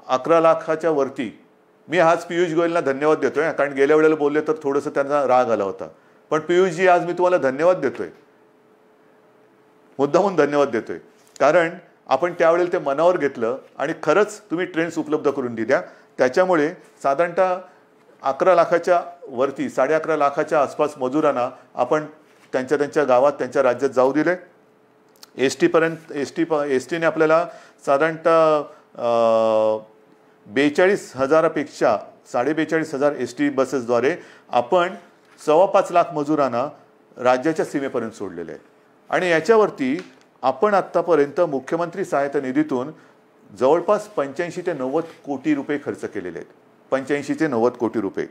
11 लाखाच्या वरती. मी आज पियुष गोयलला धन्यवाद देतोय, कारण गेल्या वेळेला बोलले तर थोडंसं त्यांना राग आला होता. पण पियुषजी, आज मी तुम्हाला धन्यवाद देतोय, मुद्दामून धन्यवाद देतोय, कारण आपण त्यावेळेला ते मनावर घेतलं आणि खरंच तुम्ही ट्रेन्स उपलब्ध करून दिल्या. त्याच्यामुळे साधारणतः 11 लाखाच्या वरती, 11.5 लाखाच्या आसपास मजुरांना आपण त्यांच्या गावात, त्यांच्या राज्यात जाऊ दिले. एस टीने आपल्याला साधारणतः 42,000पेक्षा 42,500 एस टी बसेसद्वारे आपण 5.25 लाख मजुरांना राज्याच्या सीमेपर्यंत सोडलेले आहे. आणि याच्यावरती आपण आत्तापर्यंत मुख्यमंत्री सहायता निधीतून जवळपास 85 ते 90 कोटी रुपये खर्च केलेले आहेत. 85 ते 90 कोटी रुपये.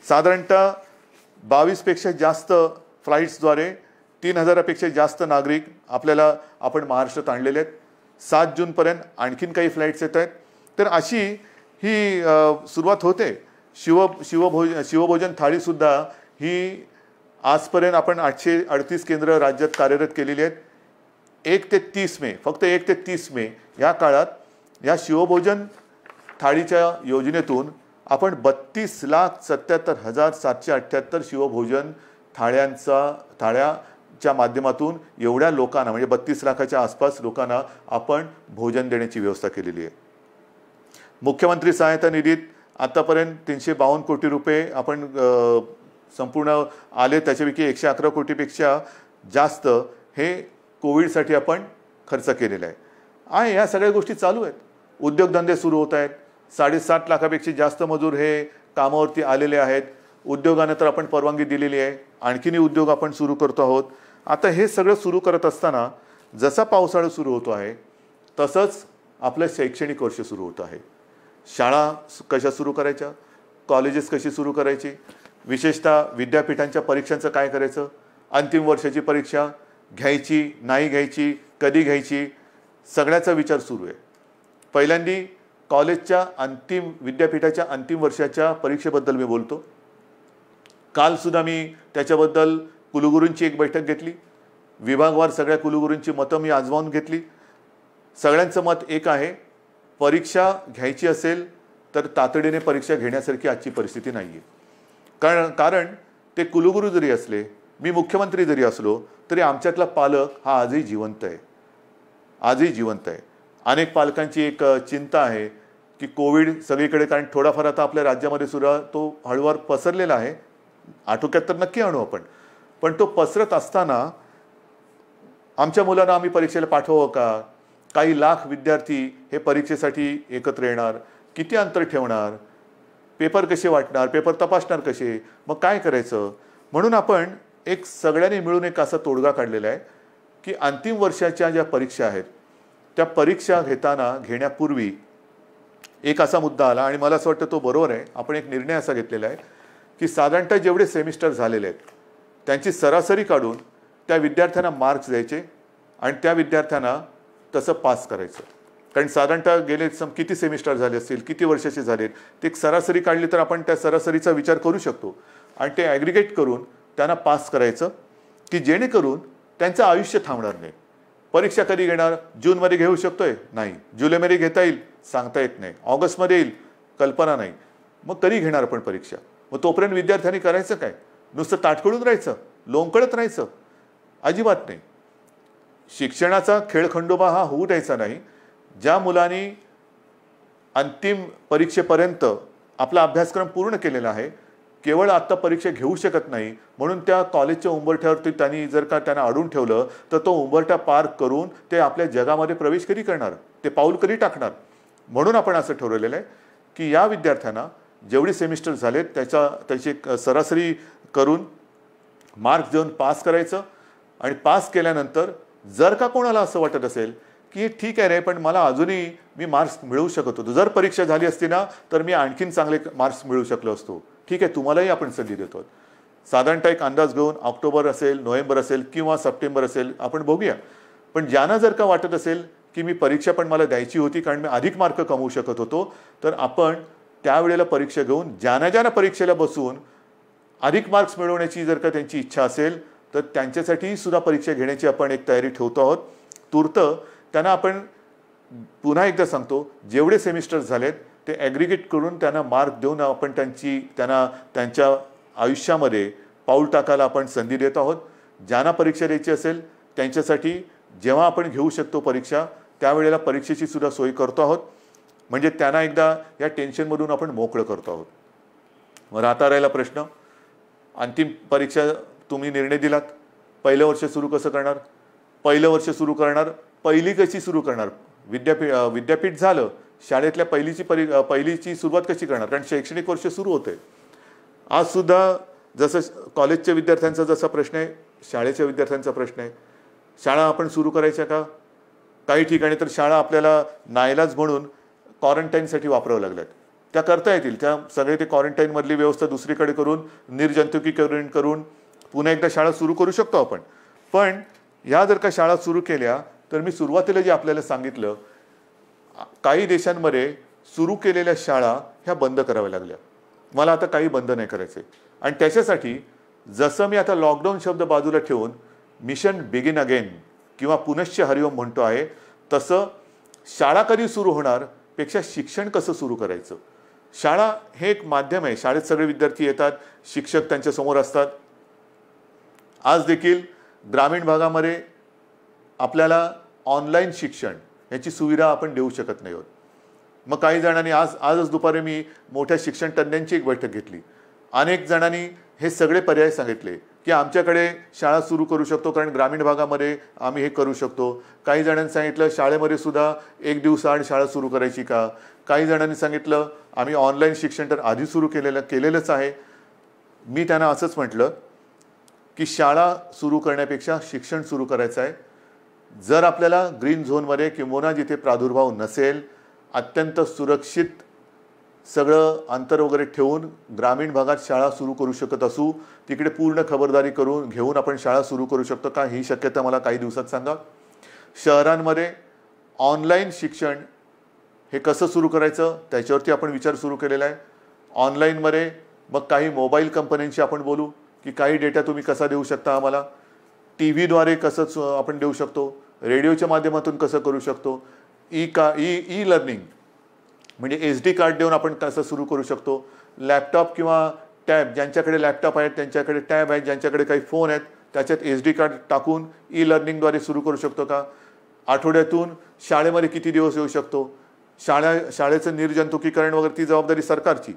साधारणतः 22पेक्षा जास्त फ्लाईट्सद्वारे 3,000पेक्षा जास्त नागरिक आपण महाराष्ट्रात आणलेले आहेत. 7 जूनपर्यंत आणखीन काही फ्लाईट्स येत आहेत. तर अशी ही सुरुवात होते. शिवभोजन थाळीसुद्धा ही आजपर्यंत आपण 838 केंद्र राज्यात कार्यरत केलेली आहेत. 1 ते 30 मे, फक्त 1 ते 30 मे या काळात या शिवभोजन थाळीच्या योजनेतून आपण 32,77,778 शिवभोजन थाळ्याच्या माध्यमातून एवढ्या लोकांना, म्हणजे 32 लाखाच्या आसपास लोकांना आपण भोजन देण्याची व्यवस्था केलेली आहे. मुख्यमंत्री सहायता निधीत आतापर्यंत 352 कोटी रुपये आपण संपूर्ण आले. त्याच्यापैकी 111 कोटीपेक्षा जास्त हे कोविडसाठी आपण खर्च केलेला आहे. या सगळ्या गोष्टी चालू आहेत. उद्योगधंदे सुरू होत आहेत. 7.5 लाखापेक्षा जास्त मजूर हे कामावरती आलेले आहेत. उद्योगांना तर आपण परवानगी दिलेली आहे. आणखीनही उद्योग आपण सुरू करतो आहोत. आता हे सगळं सुरू करत असताना जसा पावसाळा सुरू होतो आहे तसंच आपलं शैक्षणिक वर्ष सुरू होतं आहे. शाळा कशा सुरू करायच्या, कॉलेजेस कशी सुरू करायची, विशेषतः विद्यापीठांच्या परीक्षांचं काय करायचं, अंतिम वर्षाची परीक्षा घ्यायची नाही घ्यायची, कधी घ्यायची, सगळ्याचा विचार सुरू आहे. पहिल्यांदी कॉलेजच्या विद्यापीठाच्या अंतिम वर्षाच्या परीक्षेबद्दल मी बोलतो. कालसुद्धा मी त्याच्याबद्दल कुलगुरूंची एक बैठक घेतली. विभागवार सगळ्या कुलगुरूंची मतं मी आजमावून घेतली. सगळ्यांचं मत एक आहे, परीक्षा घ्यायची असेल तर तातडीने परीक्षा घेण्यासारखी आजची परिस्थिती नाही आहे. कारण ते कुलगुरू जरी असले, मी मुख्यमंत्री जरी असलो, तरी आमच्यातला पालक हा आजही जिवंत आहे. अनेक पालकांची एक चिंता आहे की कोविड सगळीकडे, कारण थोडाफार आता आपल्या राज्यामध्ये सुद्धा तो हळूवार पसरलेला आहे. आटोक्यात तर नक्की आणू आपण, पण तो पसरत असताना आमच्या मुलांना आम्ही परीक्षेला पाठवावं का? काही लाख विद्यार्थी हे परीक्षेसाठी एकत्र येणार, किती अंतर ठेवणार, पेपर कसे वाटणार, पेपर तपासणार कसे, मग काय करायचं? म्हणून आपण एक सगळ्यांनी मिळून एक असा तोडगा काढलेला आहे की अंतिम वर्षाच्या ज्या परीक्षा आहेत त्या परीक्षा घेण्यापूर्वी एक असा मुद्दा आला, आणि मला असं वाटतं तो बरोबर आहे. आपण एक निर्णय असा घेतलेला आहे की साधारणतः जेवढे सेमिस्टर झालेले आहेत त्यांची सरासरी काढून त्या विद्यार्थ्यांना मार्क्स द्यायचे आणि त्या विद्यार्थ्यांना तसं पास करायचं. कारण साधारणतः गेले किती सेमिस्टर झाले असतील, किती वर्षाचे झालेत, ते एक सरासरी काढली तर आपण त्या सरासरीचा विचार करू शकतो आणि ते ॲग्रिगेट करून त्यांना पास करायचं, की जेणेकरून त्यांचं आयुष्य थांबणार नाही. परीक्षा कधी घेणार? जूनमध्ये घेऊ शकतोय? नाही. जुलैमध्ये घेता येईल? सांगता येत नाही. ऑगस्टमध्ये येईल? कल्पना नाही. मग कधी घेणार आपण परीक्षा? मग तोपर्यंत विद्यार्थ्यांनी करायचं काय? नुसतं ताटकळून राहायचं, लोंबकळत राहायचं? अजिबात नाही. शिक्षणाचा खेळखंडोबा हा होऊ द्यायचा नाही. ज्या मुलांनी अंतिम परीक्षेपर्यंत आपला अभ्यासक्रम पूर्ण केलेला आहे, केवळ आत्ता परीक्षा घेऊ शकत नाही म्हणून त्या कॉलेजच्या उंबरठ्यावरती त्यांनी जर का त्यांना अडून ठेवलं तर तो उंबरठा पार करून ते आपल्या जगामध्ये प्रवेश कधी करणार? ते पाऊल कधी टाकणार? म्हणून आपण असं ठरवलेलं आहे की या विद्यार्थ्यांना जेवढे सेमिस्टर झालेत त्याची सरासरी करून मार्क्स देऊन पास करायचं. आणि पास केल्यानंतर जर का कोणाला असं वाटत असेल की ठीक आहे रे, पण मला अजूनही मी मार्क्स मिळवू शकत होतो, जर परीक्षा झाली असती ना तर मी आणखीन चांगले मार्क्स मिळवू शकलो असतो, ठीक आहे, तुम्हालाही आपण संधी देतो. साधारणतः एक अंदाज घेऊन ऑक्टोबर असेल, नोव्हेंबर असेल किंवा सप्टेंबर असेल, आपण बघूया. पण ज्यांना जर का वाटत असेल की मी परीक्षा पण मला द्यायची होती कारण मी अधिक मार्क कमवू शकत होतो, तर आपण त्यावेळेला परीक्षा घेऊन ज्यांना परीक्षेला बसून अधिक मार्क्स मिळवण्याची जर का त्यांची इच्छा असेल तर त्यांच्यासाठी सुद्धा परीक्षा घेण्याची आपण एक तयारी ठेवतो आहोत. तूर्त त्यांना आपण पुन्हा एकदा सांगतो, जेवढे सेमिस्टर झालेत ते ॲग्रिगेट करून त्यांना मार्क देऊन आपण त्यांना त्यांच्या आयुष्यामध्ये पाऊल टाकायला आपण संधी देत आहोत. ज्यांना परीक्षा द्यायची असेल त्यांच्यासाठी जेव्हा आपण घेऊ शकतो परीक्षा त्यावेळेला परीक्षेची सुद्धा सोय करतो आहोत. म्हणजे त्यांना एकदा या टेन्शनमधून आपण मोकळं करतो आहोत. मग आता राहिला प्रश्न, अंतिम परीक्षा तुम्ही निर्णय दिलात, पहिलं वर्ष सुरू कसं करणार? पहिलं वर्ष सुरू करणार, पहिली कशी सुरू करणार? विद्यापीठ झालं, शाळेतल्या पहिलीची सुरुवात कशी करणार? कारण शैक्षणिक वर्ष सुरू होते. आज सुद्धा जसं कॉलेजच्या विद्यार्थ्यांचा जसा प्रश्न आहे, शाळेच्या विद्यार्थ्यांचा प्रश्न आहे. शाळा आपण सुरू करायच्या का? काही ठिकाणी तर शाळा आपल्याला नाईलाज म्हणून क्वारंटाईनसाठी वापरावं लागल्यात. त्या करता येतील, त्या सगळे ते क्वारंटाईनमधली व्यवस्था दुसरीकडे करून निर्जंतुकीकरण करून पुन्हा एकदा शाळा सुरू करू शकतो आपण. पण ह्या जर का शाळा सुरू केल्या तर मी सुरुवातीला जे आपल्याला सांगितलं, काही देशांमध्ये सुरू केलेल्या शाळा ह्या बंद कराव्या लागल्या. मला आता काही बंद नाही करायचे. आणि त्याच्यासाठी जसं मी आता लॉकडाऊन शब्द बाजूला ठेवून मिशन बिगिन अगेन किंवा पुनश्च हरिओम म्हणतो आहे, तसं शाळा कधी सुरू होणार पेक्षा शिक्षण कसं सुरू करायचं. शाळा हे एक माध्यम आहे. शाळेत सगळे विद्यार्थी येतात, शिक्षक त्यांच्यासमोर असतात. आज देखील ग्रामीण भागामध्ये आपल्याला ऑनलाईन शिक्षण याची सुविधा आपण देऊ शकत नाही आहोत. मग काही जणांनी आजच दुपारी मी मोठ्या शिक्षण तज्ज्ञांची एक बैठक घेतली. अनेक जणांनी हे सगळे पर्याय सांगितले की आमच्याकडे शाळा सुरू करू शकतो कारण ग्रामीण भागामध्ये आम्ही हे करू शकतो. काही जणांनी सांगितलं शाळेमध्ये सुद्धा एक दिवसाआड शाळा सुरू करायची का? काही जणांनी सांगितलं आम्ही ऑनलाईन शिक्षण तर आधी सुरू केलेलंच आहे. मी त्यांना असंच म्हटलं की शाळा सुरू करण्यापेक्षा शिक्षण सुरू करायचं आहे. जर आपल्याला ग्रीन झोनमध्ये किंवा जिथे प्रादुर्भाव नसेल, अत्यंत सुरक्षित सगळं अंतर वगैरे ठेवून ग्रामीण भागात शाळा सुरू करू शकत असू, तिकडे पूर्ण खबरदारी घेऊन आपण शाळा सुरू करू शकतो का? ही शक्यता मला काही दिवसात सांगा. शहरांमध्ये ऑनलाईन शिक्षण हे कसं सुरू करायचं त्याच्यावरती आपण विचार सुरू केलेला आहे. ऑनलाईनमध्ये मग काही मोबाईल कंपन्यांशी आपण बोलू की काही डेटा तुम्ही कसा देऊ शकता आम्हाला, TV द्वारे कसं आपण देऊ शकतो, रेडिओच्या माध्यमातून कसं करू शकतो, ई लर्निंग म्हणजे SD कार्ड देऊन आपण कसं सुरू करू शकतो, लॅपटॉप किंवा टॅब, ज्यांच्याकडे लॅपटॉप आहेत त्यांच्याकडे टॅब आहेत, ज्यांच्याकडे काही फोन आहेत त्याच्यात SD कार्ड टाकून ई लर्निंगद्वारे सुरू करू शकतो का? आठवड्यातून शाळेमध्ये किती दिवस येऊ शकतो? शाळेचं निर्जंतुकीकरण वगैरे ती जबाबदारी सरकारची,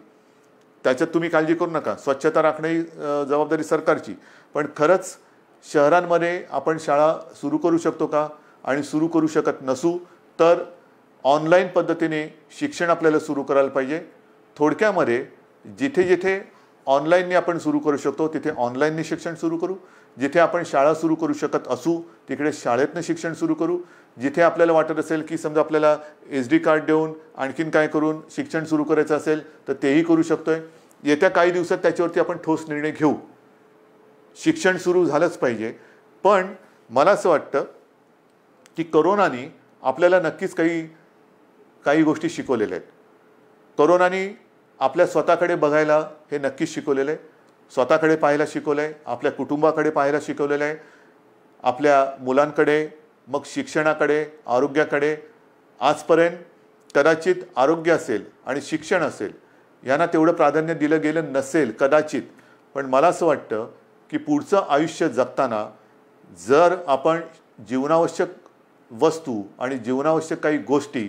त्याच्यात तुम्ही काळजी करू नका. स्वच्छता राखणे ही जबाबदारी सरकारची. पण खरंच शहरांमध्ये आपण शाळा सुरू करू शकतो का? आणि सुरू करू शकत नसू तर ऑनलाईन पद्धतीने शिक्षण आपल्याला सुरू करायला पाहिजे. थोडक्यामध्ये जिथे जिथे ऑनलाईनने आपण सुरू करू शकतो तिथे ऑनलाईनने शिक्षण सुरू करू. जिथे आपण शाळा सुरू करू शकत असू तिकडे शाळेतनं शिक्षण सुरू करू. जिथे आपल्याला वाटत असेल की समजा आपल्याला SD कार्ड देऊन आणखीन काय करून शिक्षण सुरू करायचं असेल तर तेही करू शकतोय. येत्या काही दिवसात त्याच्यावरती आपण ठोस निर्णय घेऊ. शिक्षण सुरू झालंच पाहिजे. पण मला असं वाटतं की कोरोनाने आपल्याला नक्कीच काही काही गोष्टी शिकवलेल्या आहेत. कोरोनाने आपल्या स्वतःकडे बघायला हे नक्कीच शिकवलेलं आहे. स्वतःकडे पाहायला शिकवलं आहे, आपल्या कुटुंबाकडे पाहायला शिकवलेलं आहे, आपल्या मुलांकडे, मग शिक्षणाकडे, आरोग्याकडे. आजपर्यंत कदाचित आरोग्य असेल आणि शिक्षण असेल यांना तेवढं प्राधान्य दिलं गेलं नसेल कदाचित. पण मला असं वाटतं की पुढचं आयुष्य जगताना जर आपण जीवनावश्यक वस्तू आणि जीवनावश्यक काही गोष्टी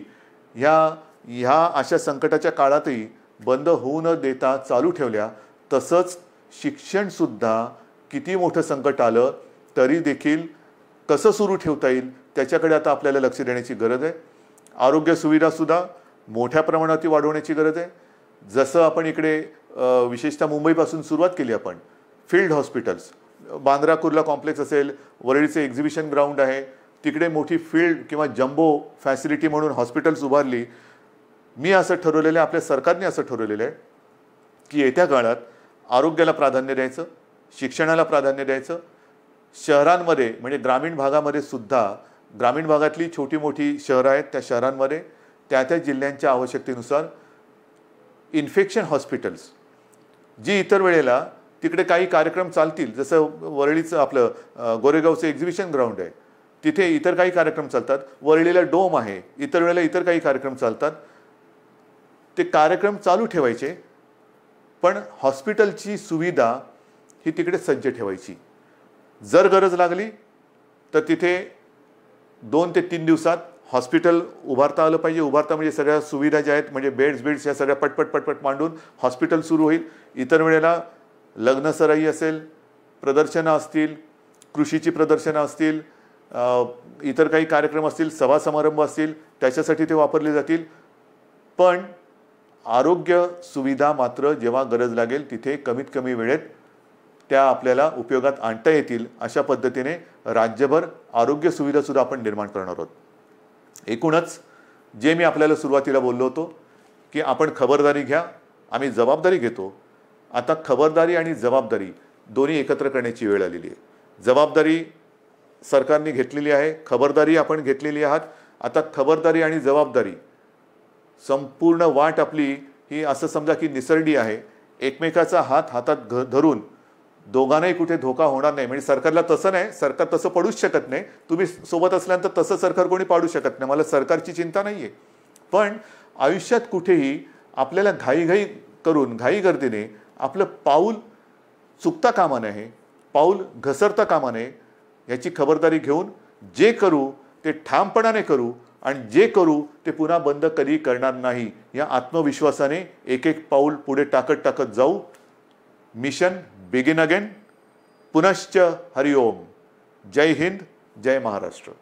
ह्या अशा संकटाच्या काळातही बंद होऊ न देता चालू ठेवल्या, तसंच शिक्षणसुद्धा किती मोठं संकट आलं तरी देखील कसं सुरू ठेवता येईल त्याच्याकडे आता आपल्याला लक्ष देण्याची गरज आहे. आरोग्य सुविधासुद्धा मोठ्या प्रमाणात वाढवण्याची गरज आहे. जसं आपण इकडे विशेषतः मुंबईपासून सुरुवात केली आपण, field hospitals, Bandra Kurla complex असेल, वरळीचे एक्झिबिशन ग्राउंड आहे, तिकडे मोठी फील्ड किंवा जम्बो फॅसिलिटी म्हणून हॉस्पिटल्स उभारली. मी असं ठरवलेलं आहे, आपल्या सरकारने असं ठरवलेलं आहे की येत्या काळात आरोग्याला प्राधान्य द्यायचं, शिक्षणाला प्राधान्य द्यायचं. शहरांमध्ये म्हणजे ग्रामीण भागामध्ये सुद्धा, ग्रामीण भागातली छोटी मोठी शहरं आहेत त्या शहरांमध्ये त्या त्या जिल्ह्यांच्या आवश्यकतेनुसार इन्फेक्शन हॉस्पिटल्स, जी इतर वेळेला तिकडे काही कार्यक्रम चालतील, जसं वरळीचं आपलं गोरेगावचं एक्झिबिशन ग्राउंड आहे, तिथे इतर काही कार्यक्रम चालतात. वरळीला डोम आहे, इतर वेळेला इतर काही कार्यक्रम चालतात. ते कार्यक्रम चालू ठेवायचे, पण हॉस्पिटलची सुविधा ही तिकडे सज्ज ठेवायची. जर गरज लागली तर तिथे 2 ते 3 दिवसात हॉस्पिटल उभारता आलं पाहिजे. उभारता म्हणजे सगळ्या सुविधा ज्या आहेत, म्हणजे बेड्स या सगळ्या पटपट मांडून हॉस्पिटल सुरू होईल. इतर वेळेला लग्नसराई असेल, प्रदर्शनं असतील, कृषीची प्रदर्शनं असतील, इतर काही कार्यक्रम असतील, सभा समारंभ असतील, त्याच्यासाठी ते वापरले जातील. पण आरोग्य सुविधा मात्र जेव्हा गरज लागेल तिथे कमीत कमी वेळेत त्या आपल्याला उपयोगात आणता येतील अशा पद्धतीने राज्यभर आरोग्य सुविधासुद्धा आपण निर्माण करणार आहोत. एकूणच जे मी आपल्याला सुरुवातीला बोललो होतो की आपण खबरदारी घ्या, आम्ही जबाबदारी घेतो. आता खबरदारी आणि जबाबदारी दोन्ही एकत्र करण्याची वेळ आलेली आहे. जबाबदारी सरकारने घेतलेली आहे, खबरदारी आपण घेतलेली आहात. आता खबरदारी आणि जबाबदारी संपूर्ण वाट आपली ही असं समजा की निसरडी आहे. एकमेकाचा हात हातात धरून दोघांनाही कुठे धोका होणार नाही. म्हणजे सरकारला तसं नाही, सरकार तसं पडूच शकत नाही. तुम्ही सोबत असल्यानंतर तसं सरकार कोणी पाडू शकत नाही, मला सरकारची चिंता नाही आहे. पण आयुष्यात कुठेही आपल्याला घाई गर्दीने आपलं पाऊल चुकता कामा नये, पाऊल घसरता कामा नये. याची खबरदारी घेऊन जे करू ते ठामपणाने करू आणि जे करू ते पुन्हा बंद कधी करणार नाही या आत्मविश्वासाने एक एक पाऊल पुढे टाकत जाऊ. Mission begin again. पुनश्च हरिओम. जय हिंद, जय महाराष्ट्र.